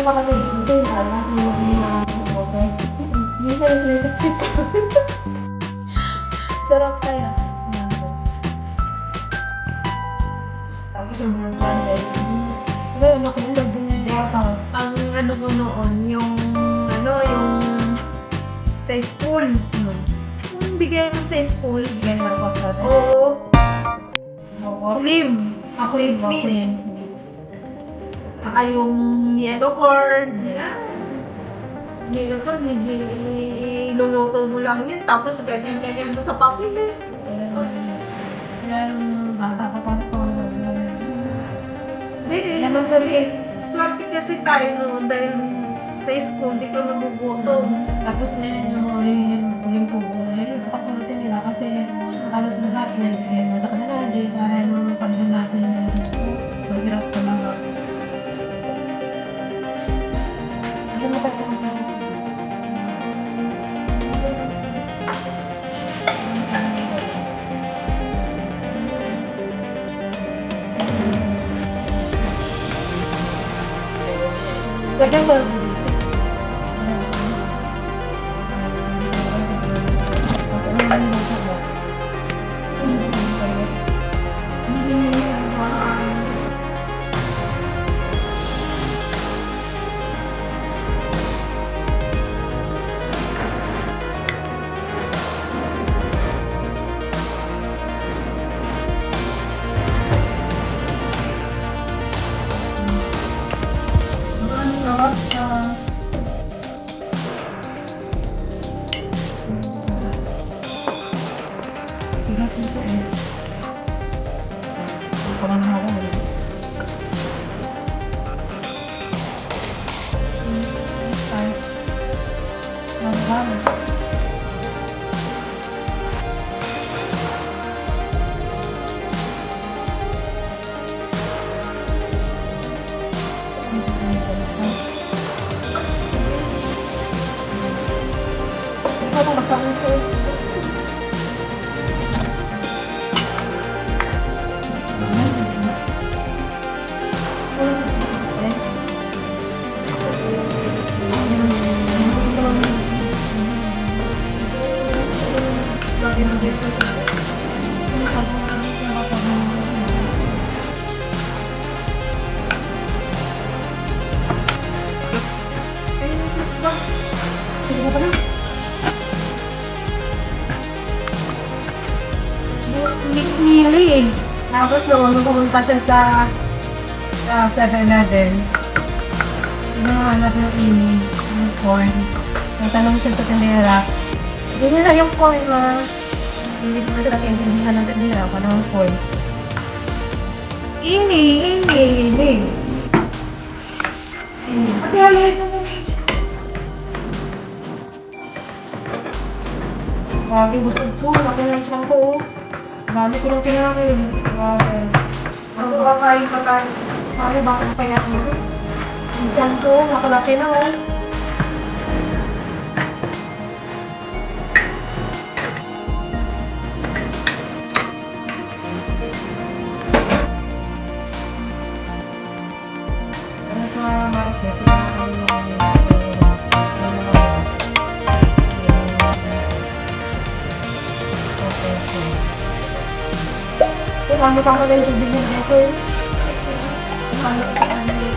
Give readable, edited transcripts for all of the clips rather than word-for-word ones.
ba kami hindi para hindi na okay. Minsan sinisip ko. Sarap kaya. Tapos yung more fun day. Pero nakulog din yung gatas. Ang ano ko noon, yung sa school. Yung bigay mo sa school. Bigyan mo ako sa atin. Oo. Ako. Lim. Ako yun. Ako yun. Saka yung yellow corn. Yellow corn, iluluto mo lang yun. Tapos ganyan-ganyan mo sa papel. Yan, bata ka pa ito. Hindi, Naman sabihin. swerte kasi tayo noon dahil sa school, di ka nagugutom. Tapos ngayon yung mga uling tubo. Ngayon, papakulitin nila kasi halos lahat na ibigay mo sa kanila. Hindi kaya nung panahon natin yung Diyos ko. Mahirap talaga. Ano mo tayo kung Ganyan ba? Bigas nito eh. Parang ako eh. Ay. Marami. Ano masama ko eh. Nili. Tapos nung pumunta siya sa 7-Eleven, hinahanap ng ini, yung corn. Natanong siya sa tindera, hindi nila yung corn ma. Hindi ko sila kaintindihan ng tindera kung ano ang corn. Ini. Sabi halit mo. Grabe, busog ko. Laki ng tiyan ko. Dami ko lang kinakin. Grabe. Ano kakain pa tayo? Grabe, bakit kaya ko? Ang tiyan ko, nakalaki na oh. Ano sa Marquez? Ano pa ako rin tubig ng dito eh. Ano pa ako rin.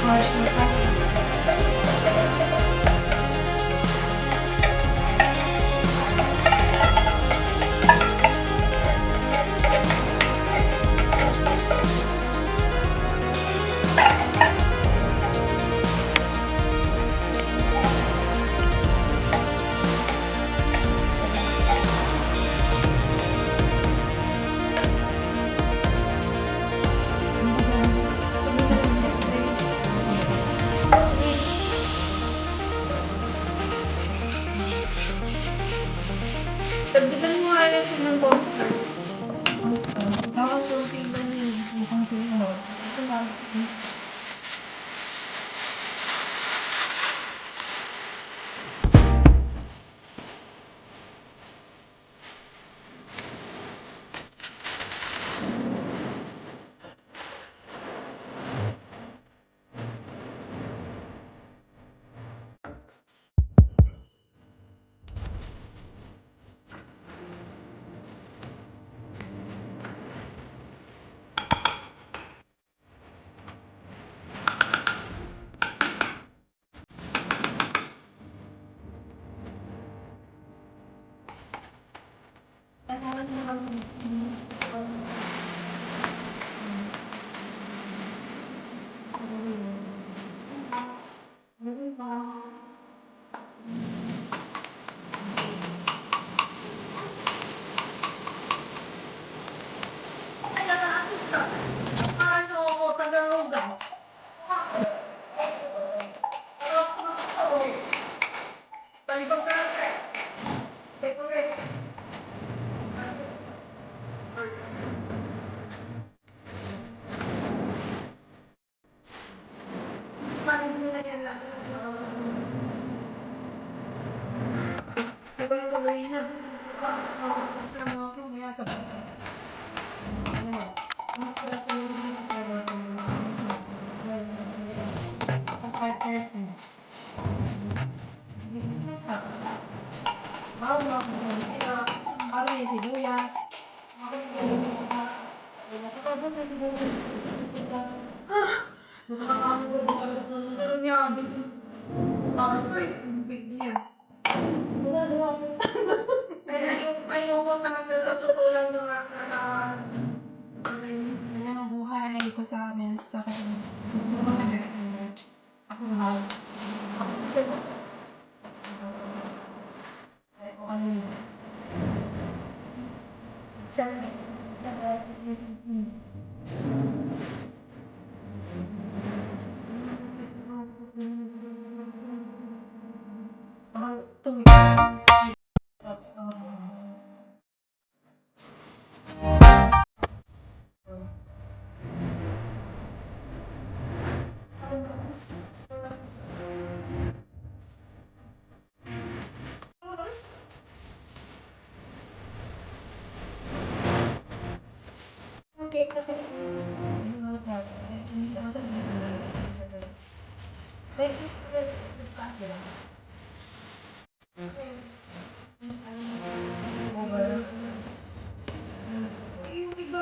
Mars na pa. Dagdagan mo nga lang siya ng comfort. Tapos yung tingnan niyo, mukhang tingnan. Ito lang. Paano ako tagahugas? Talibag ka lang eh. Ito eh. Paano mo na yan lang? Tuloy na. Basta mga crew, kaya sa ano, mga crew sa tapos 5:30. Bago na ako bago yung sibuyas. Nakakabot na sibuyas. Pero niya, ay, bigyan. Ayoko talaga sa totoo lang na Yan ang buhay ko sa amin, sa akin. Ako na. Ano yun? Okay, okay. yung iba,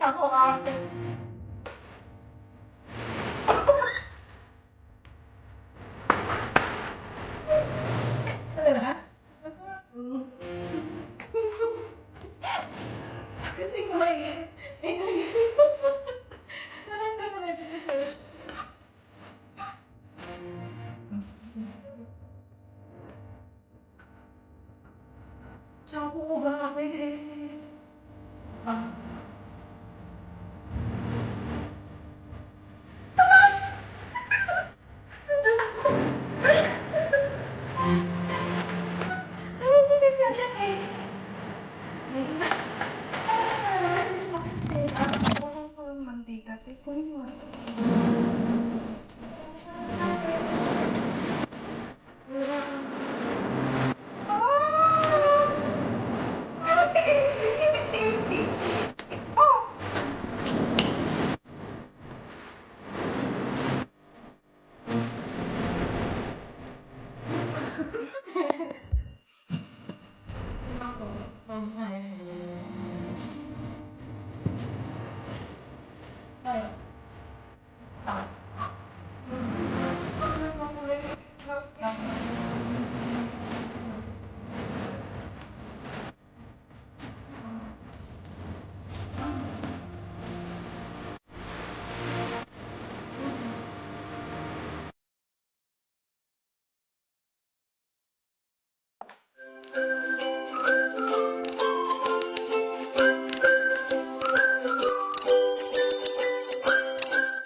Ako ate.